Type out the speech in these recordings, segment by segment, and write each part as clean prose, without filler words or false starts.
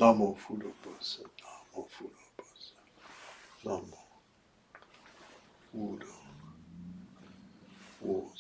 Namo Fudo Buddha, Namo Fudo Buddha, Namo Fudo Buddha.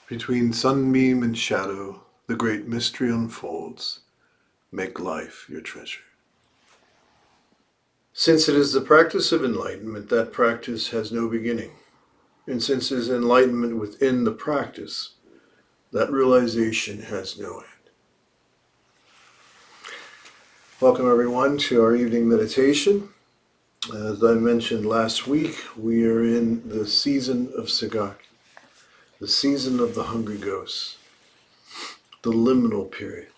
Between sunbeam and shadow, the great mystery unfolds. Make life your treasure. Since it is the practice of enlightenment, that practice has no beginning. And since there is enlightenment within the practice, that realization has no end. Welcome everyone to our evening meditation. As I mentioned last week, we are in the season of Sagaki, the season of the hungry ghosts, the liminal period.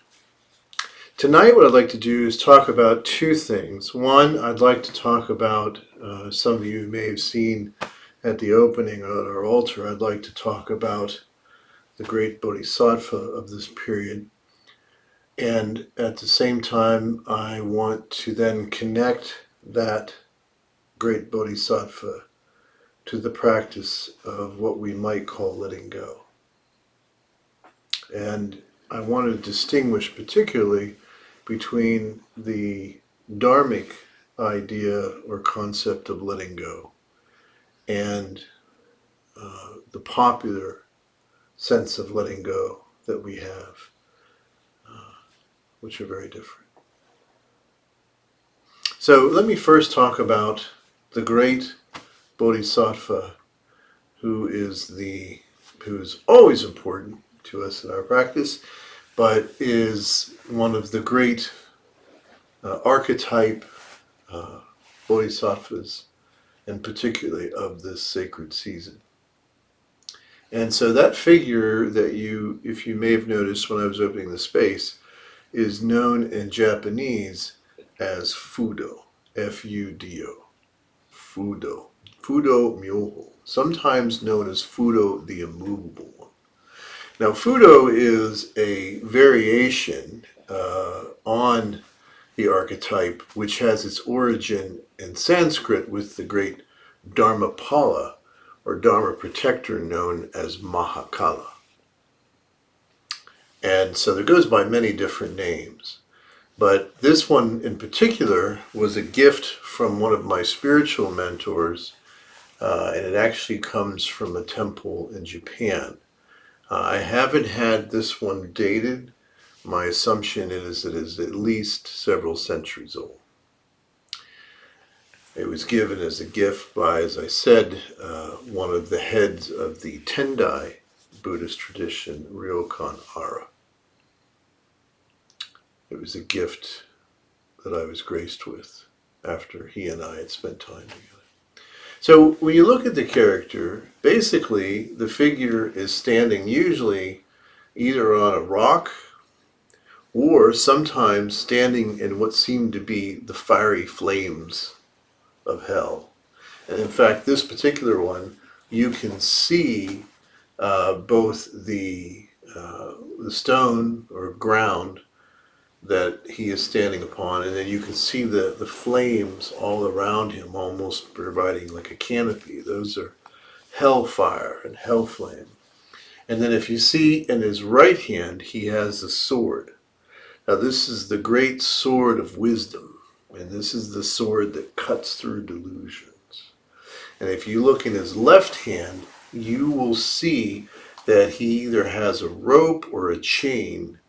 Tonight what I'd like to do is talk about two things. One, I'd like to talk about, some of you may have seen at the opening at our altar, I'd like to talk about the great Bodhisattva of this period. And at the same time, I want to then connect that great Bodhisattva to the practice of what we might call letting go. And I want to distinguish particularly between the dharmic idea or concept of letting go and the popular sense of letting go that we have, which are very different. So let me first talk about the great Bodhisattva who is always important to us in our practice, but is one of the great archetype bodhisattvas, and particularly of this sacred season. And so that figure that if you may have noticed when I was opening the space, is known in Japanese as Fudo, F-U-D-O, Fudo, Fudo Myoho, sometimes known as Fudo the immovable one. Now, Fudo is a variation on the archetype, which has its origin in Sanskrit with the great Dharmapala, or Dharma protector, known as Mahakala. And so it goes by many different names. But this one in particular was a gift from one of my spiritual mentors, and it actually comes from a temple in Japan. I haven't had this one dated. My assumption is it is at least several centuries old. It was given as a gift by, as I said, one of the heads of the Tendai Buddhist tradition, Ryokan Ara. It was a gift that I was graced with after he and I had spent time together. So when you look at the character, basically the figure is standing usually either on a rock or sometimes standing in what seem to be the fiery flames of hell. And in fact, this particular one, you can see both the stone or ground that he is standing upon, and then you can see the flames all around him, almost providing like a canopy. Those are hellfire and hell flame. And then if you see in his right hand, he has a sword. Now this is the great sword of wisdom, and this is the sword that cuts through delusions. And if you look in his left hand, you will see that he either has a rope or a chain,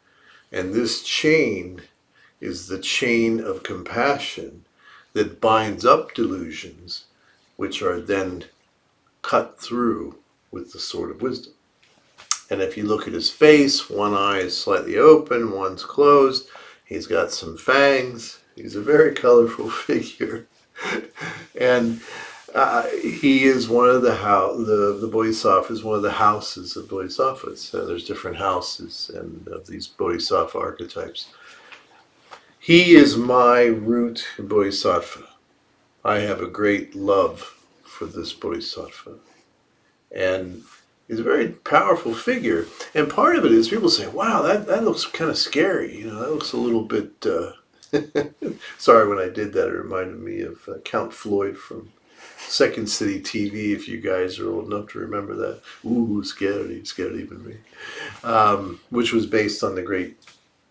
and this chain is the chain of compassion that binds up delusions, which are then cut through with the sword of wisdom. And if you look at his face, one eye is slightly open, one's closed. He's got some fangs. He's a very colorful figure. And he is one of the Bodhisattva is one of the houses of Bodhisattvas. There's different houses and of these Bodhisattva archetypes. He is my root Bodhisattva. I have a great love for this Bodhisattva. And he's a very powerful figure. And part of it is people say, wow, that looks kind of scary. You know, that looks a little bit... Sorry, when I did that, it reminded me of Count Floyd from Second City TV, if you guys are old enough to remember that. Ooh, scared even me. Which was based on the great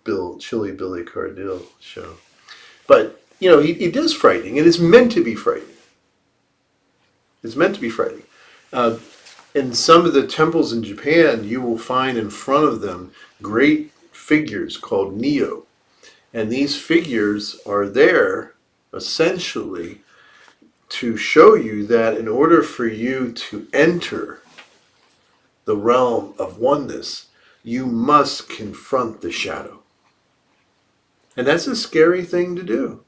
Chilly Billy Cardille show. But, you know, it is frightening, and it's meant to be frightening. It's meant to be frightening. In some of the temples in Japan, you will find in front of them great figures called Neo. And these figures are there, essentially, to show you that in order for you to enter the realm of oneness, you must confront the shadow. And that's a scary thing to do.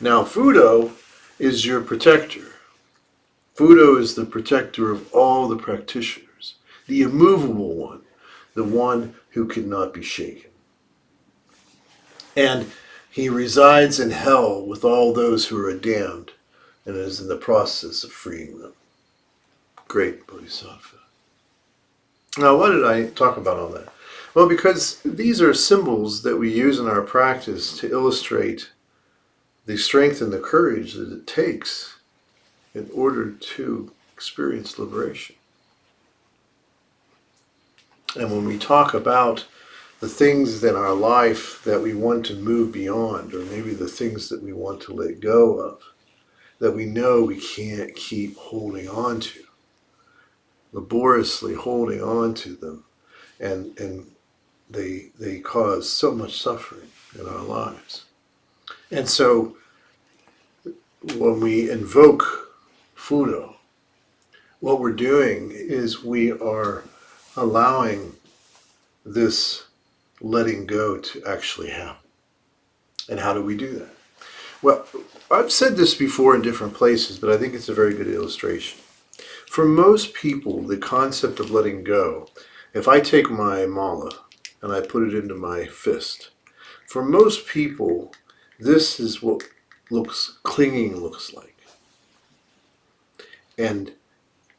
Now, Fudo is your protector. Fudo is the protector of all the practitioners, the immovable one, the one who cannot be shaken. And he resides in hell with all those who are damned and is in the process of freeing them. Great Bodhisattva. Now, why did I talk about all that? Well, because these are symbols that we use in our practice to illustrate the strength and the courage that it takes in order to experience liberation. And when we talk about the things in our life that we want to move beyond, or maybe the things that we want to let go of, that we know we can't keep holding on to, laboriously holding on to them, and they cause so much suffering in our lives. And so when we invoke Fudo, what we're doing is we are allowing this letting go to actually happen. And how do we do that? Well, I've said this before in different places, but I think it's a very good illustration. For most people, the concept of letting go, if I take my mala and I put it into my fist, for most people, this is what clinging looks like. And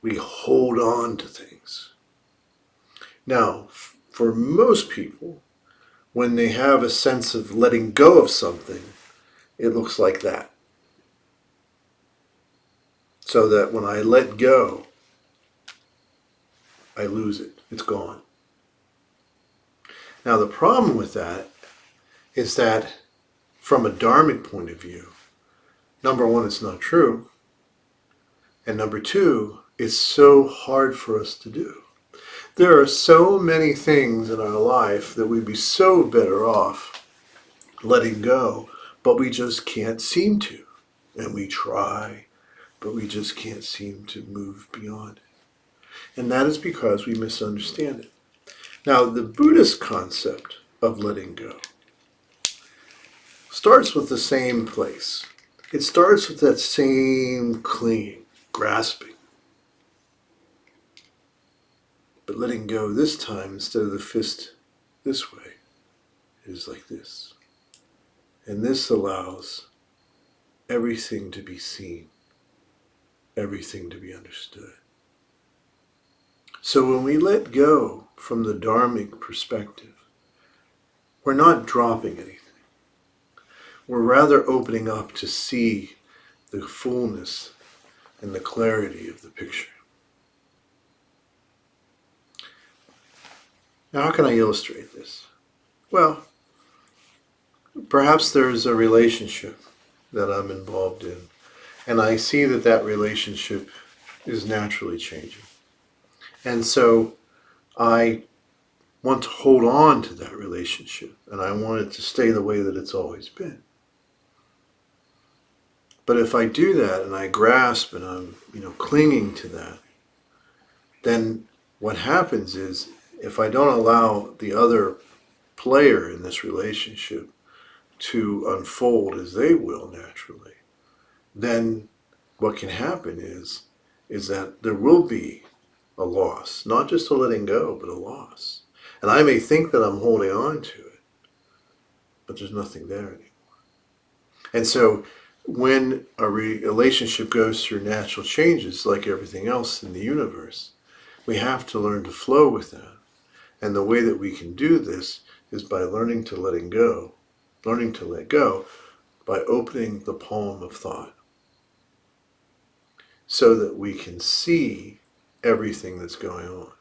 we hold on to things. Now, for most people, when they have a sense of letting go of something, it looks like that. So that when I let go, I lose it. It's gone. Now, the problem with that is that from a dharmic point of view, number one, it's not true. And number two, it's so hard for us to do. There are so many things in our life that we'd be so better off letting go, but we just can't seem to. And we try, but we just can't seem to move beyond it. And that is because we misunderstand it. Now, the Buddhist concept of letting go starts with the same place. It starts with that same clinging, grasping. But letting go this time, instead of the fist this way, it is like this. And this allows everything to be seen, everything to be understood. So when we let go from the dharmic perspective, we're not dropping anything. We're rather opening up to see the fullness and the clarity of the picture. Now, how can I illustrate this? Well, perhaps there's a relationship that I'm involved in, and I see that that relationship is naturally changing. And so I want to hold on to that relationship, and I want it to stay the way that it's always been. But if I do that and I grasp and I'm, clinging to that, then what happens is, if I don't allow the other player in this relationship to unfold as they will naturally, then what can happen is that there will be a loss, not just a letting go, but a loss. And I may think that I'm holding on to it, but there's nothing there anymore. And so when a relationship goes through natural changes, like everything else in the universe, we have to learn to flow with that. And the way that we can do this is by learning to let go by opening the palm of thought, so that we can see everything that's going on.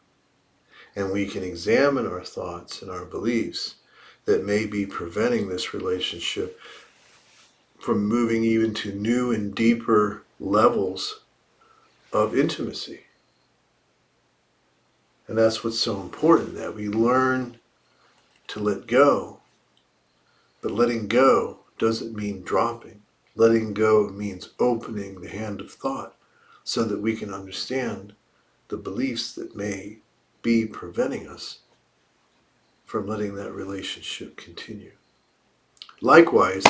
And we can examine our thoughts and our beliefs that may be preventing this relationship from moving even to new and deeper levels of intimacy. And that's what's so important, that we learn to let go. But letting go doesn't mean dropping. Letting go means opening the hand of thought so that we can understand the beliefs that may be preventing us from letting that relationship continue. Likewise,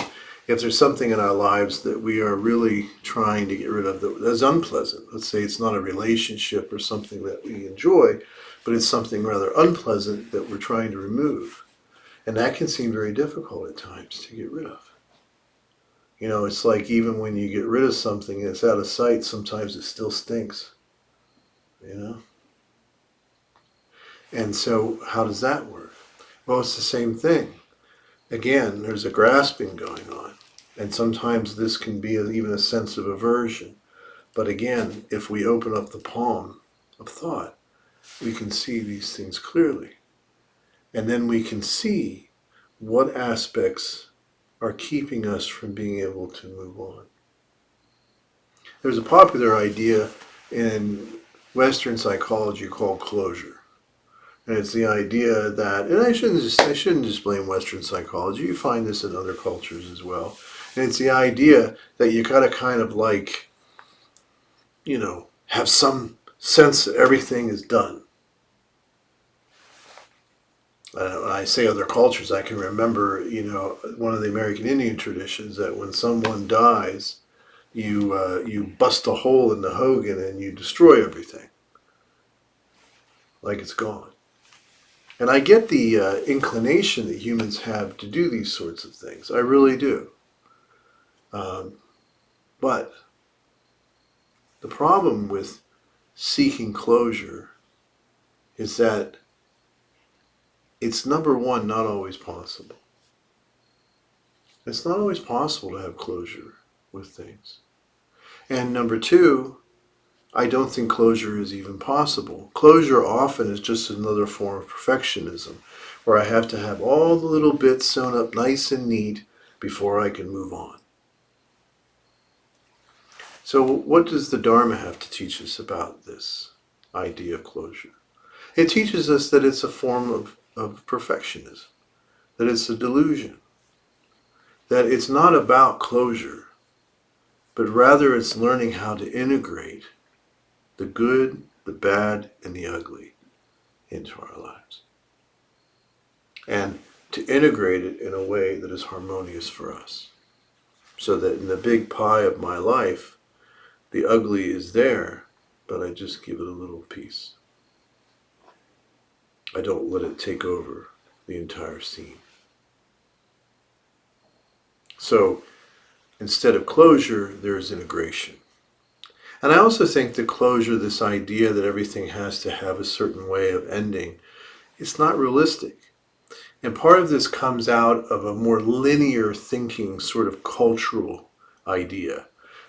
if there's something in our lives that we are really trying to get rid of that is unpleasant, let's say it's not a relationship or something that we enjoy, but it's something rather unpleasant that we're trying to remove. And that can seem very difficult at times to get rid of. It's like even when you get rid of something and it's out of sight, sometimes it still stinks. And so how does that work? Well, it's the same thing. Again, there's a grasping going on. And sometimes this can be even a sense of aversion. But again, if we open up the palm of thought, we can see these things clearly. And then we can see what aspects are keeping us from being able to move on. There's a popular idea in Western psychology called closure. And it's the idea that, and I shouldn't just blame Western psychology, you find this in other cultures as well. And it's the idea that you gotta kind of have some sense that everything is done. When I say other cultures, I can remember, one of the American Indian traditions that when someone dies, you bust a hole in the hogan and you destroy everything, like it's gone. And I get the inclination that humans have to do these sorts of things. I really do. But the problem with seeking closure is that it's, number one, not always possible. It's not always possible to have closure with things. And number two, I don't think closure is even possible. Closure often is just another form of perfectionism, where I have to have all the little bits sewn up nice and neat before I can move on. So what does the Dharma have to teach us about this idea of closure? It teaches us that it's a form of perfectionism, that it's a delusion, that it's not about closure, but rather it's learning how to integrate the good, the bad, and the ugly into our lives. And to integrate it in a way that is harmonious for us. So that in the big pie of my life, the ugly is there, but I just give it a little piece. I don't let it take over the entire scene. So instead of closure, there's integration. And I also think that closure, this idea that everything has to have a certain way of ending, it's not realistic. And part of this comes out of a more linear thinking, sort of cultural idea,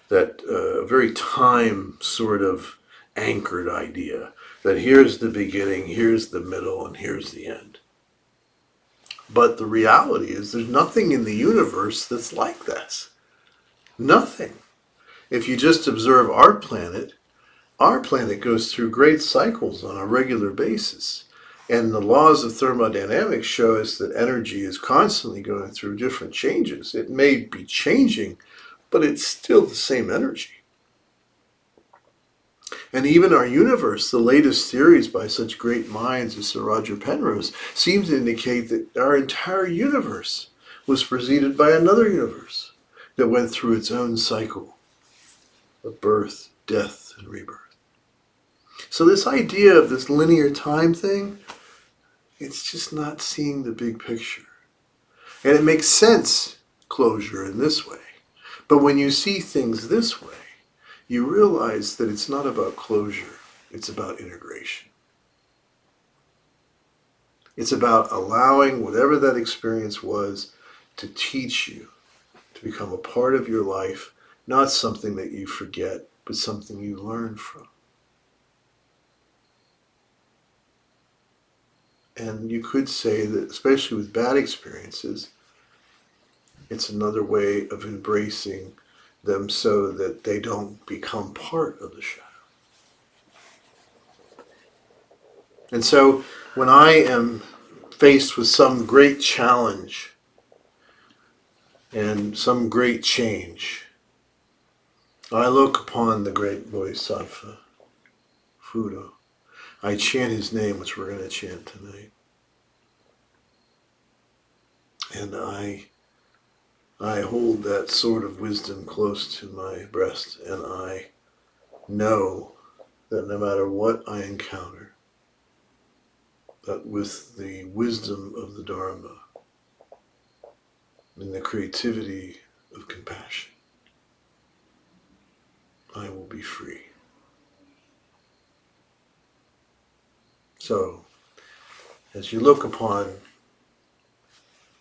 that a very time sort of anchored idea, that here's the beginning, here's the middle, and here's the end. But the reality is there's nothing in the universe that's like this. Nothing. If you just observe our planet goes through great cycles on a regular basis. And the laws of thermodynamics show us that energy is constantly going through different changes. It may be changing, but it's still the same energy. And even our universe, the latest theories by such great minds as Sir Roger Penrose, seem to indicate that our entire universe was preceded by another universe that went through its own cycle of birth, death, and rebirth. So this idea of this linear time thing, it's just not seeing the big picture. And it makes sense, closure, in this way. But when you see things this way, you realize that it's not about closure, it's about integration. It's about allowing whatever that experience was to teach you, to become a part of your life, not something that you forget, but something you learn from. And you could say that, especially with bad experiences, it's another way of embracing them so that they don't become part of the shadow. And so when I am faced with some great challenge and some great change, I look upon the great Bodhisattva, Fudo. I chant his name, which we're going to chant tonight. And I hold that sword of wisdom close to my breast, and I know that no matter what I encounter, that with the wisdom of the Dharma and the creativity of compassion, I will be free. So, as you look upon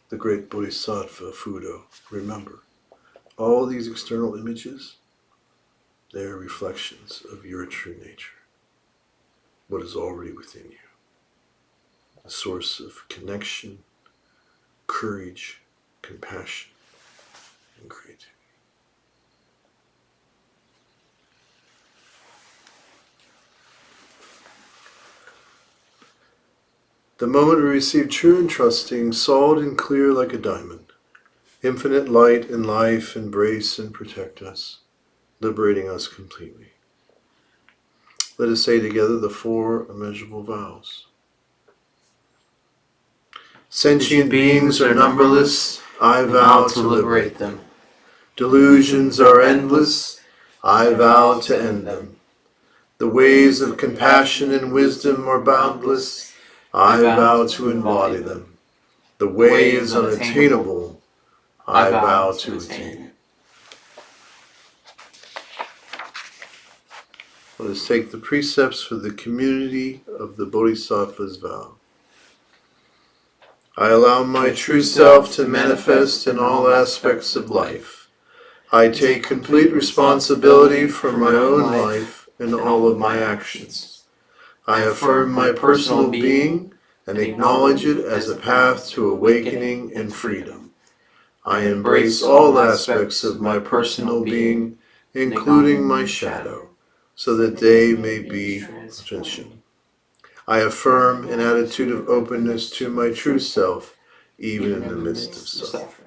the great Bodhisattva Fudo, remember, all these external images, they are reflections of your true nature, what is already within you, a source of connection, courage, compassion, and creativity. The moment we receive true and trusting, solid and clear like a diamond, infinite light and life embrace and protect us, liberating us completely. Let us say together the 4 immeasurable vows. Sentient beings are numberless, I vow to liberate them. Delusions are endless, I vow to end them. The ways of compassion and wisdom are boundless, I vow to embody them. The way is unattainable, I vow to attain it. Let us take the precepts for the community of the Bodhisattva's vow. I allow my true self to manifest in all aspects of life. I take complete responsibility for my own life and all of my actions. I affirm my personal being and acknowledge it as a path to awakening and freedom. I embrace all aspects of my personal being including my shadow, so that they may be transition. I affirm an attitude of openness to my true self, even in the midst of suffering.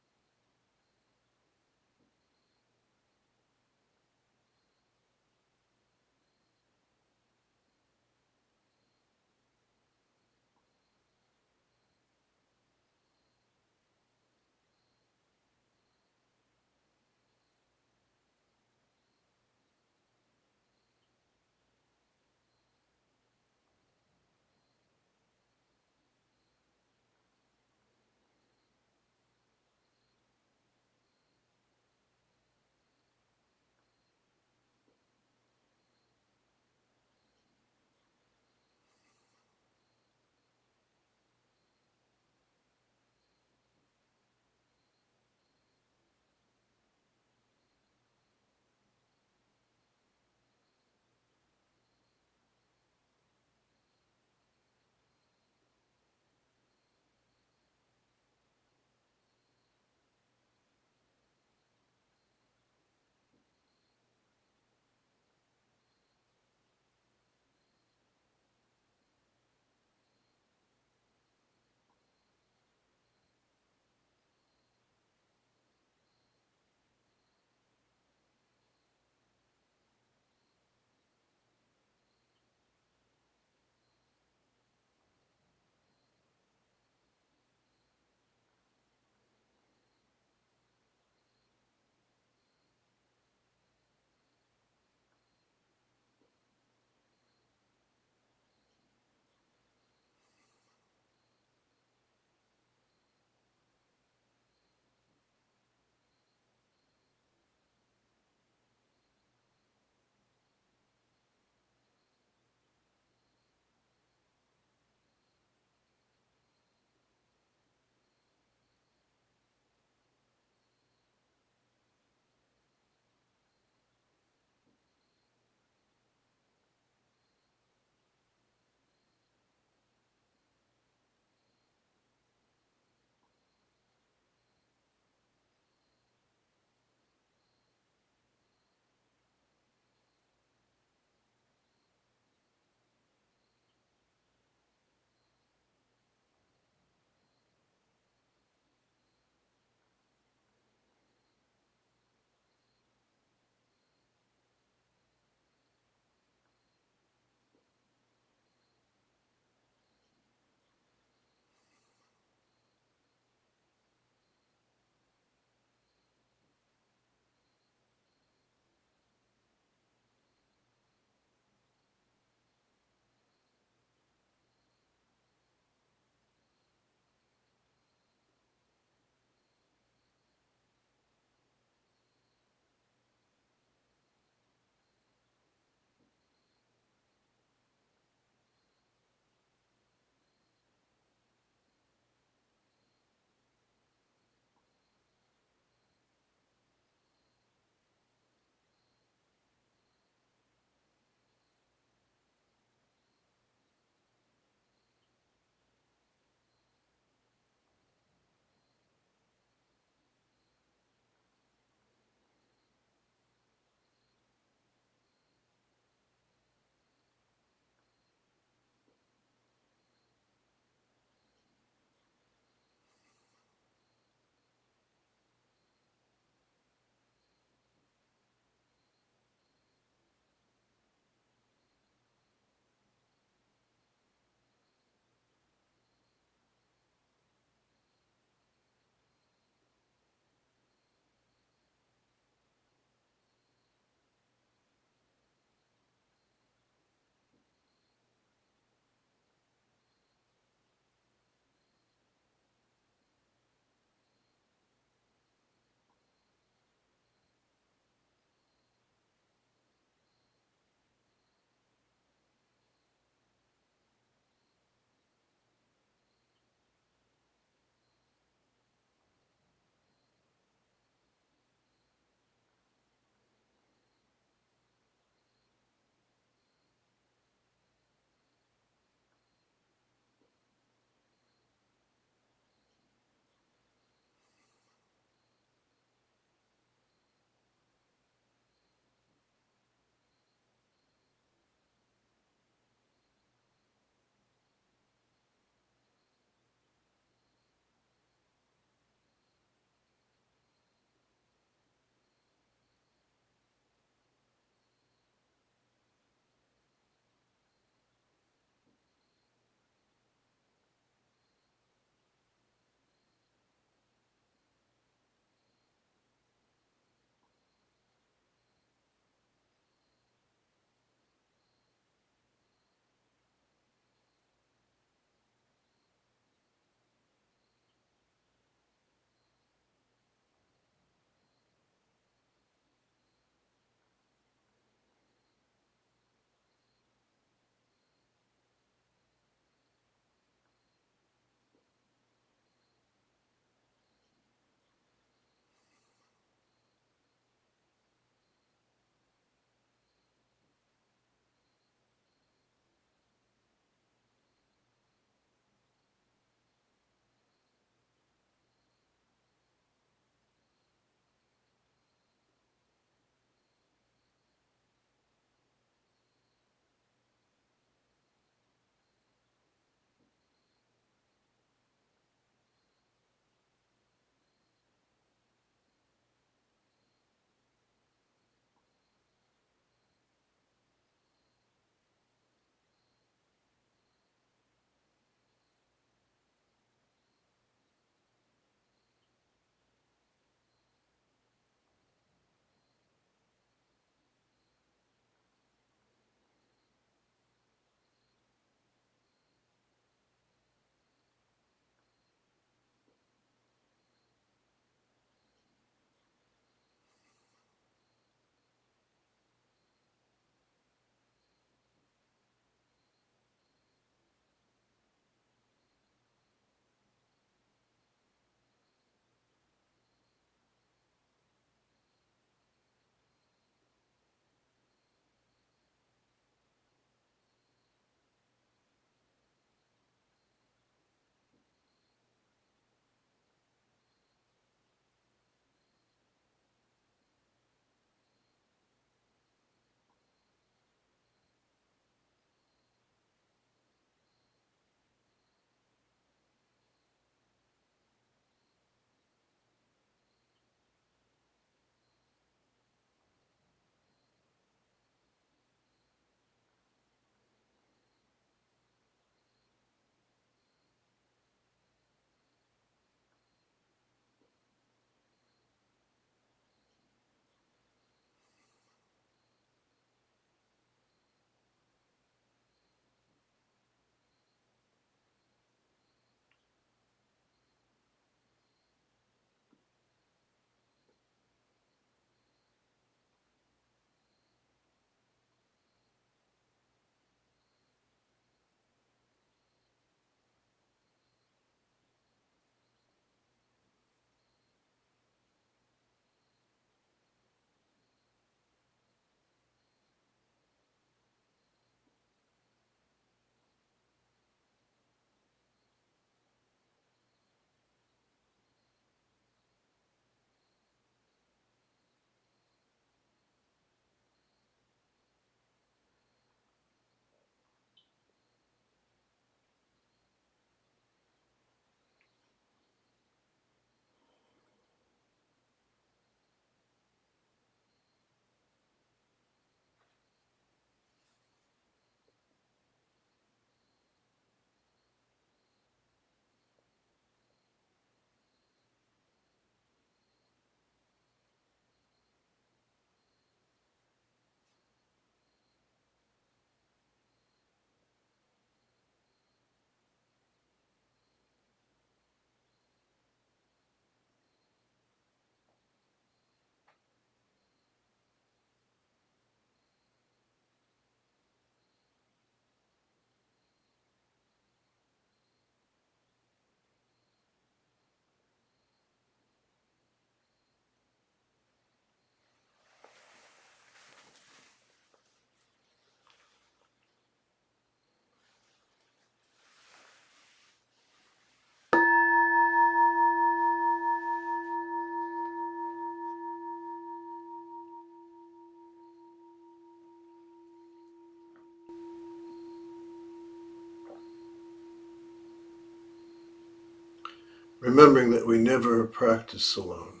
remembering that we never practice alone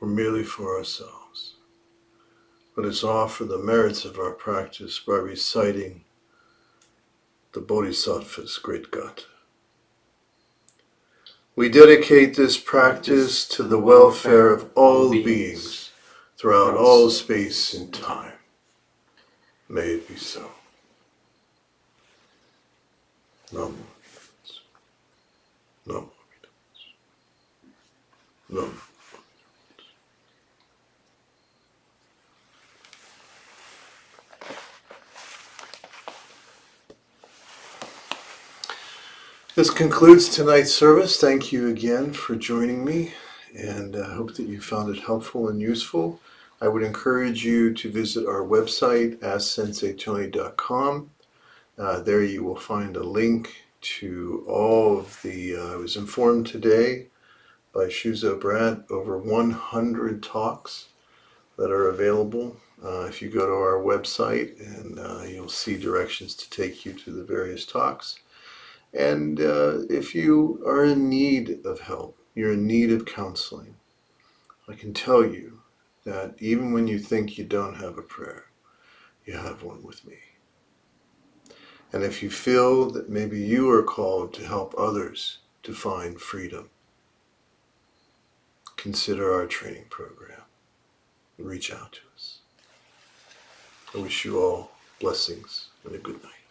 or merely for ourselves, but it's all for the merits of our practice by reciting the Bodhisattva's great gatha. We dedicate this practice to the welfare of all beings throughout all space and time. May it be so. Namo. Namo. Namo. This concludes tonight's service. Thank you again for joining me, and I hope that you found it helpful and useful. I would encourage you to visit our website, AskSenseiTony.com. There you will find a link to all of the, I was informed today by Shuzo Brad, over 100 talks that are available. If you go to our website, and you'll see directions to take you to the various talks. And if you are in need of help, you're in need of counseling, I can tell you that even when you think you don't have a prayer, you have one with me. And if you feel that maybe you are called to help others to find freedom, consider our training program. Reach out to us. I wish you all blessings and a good night.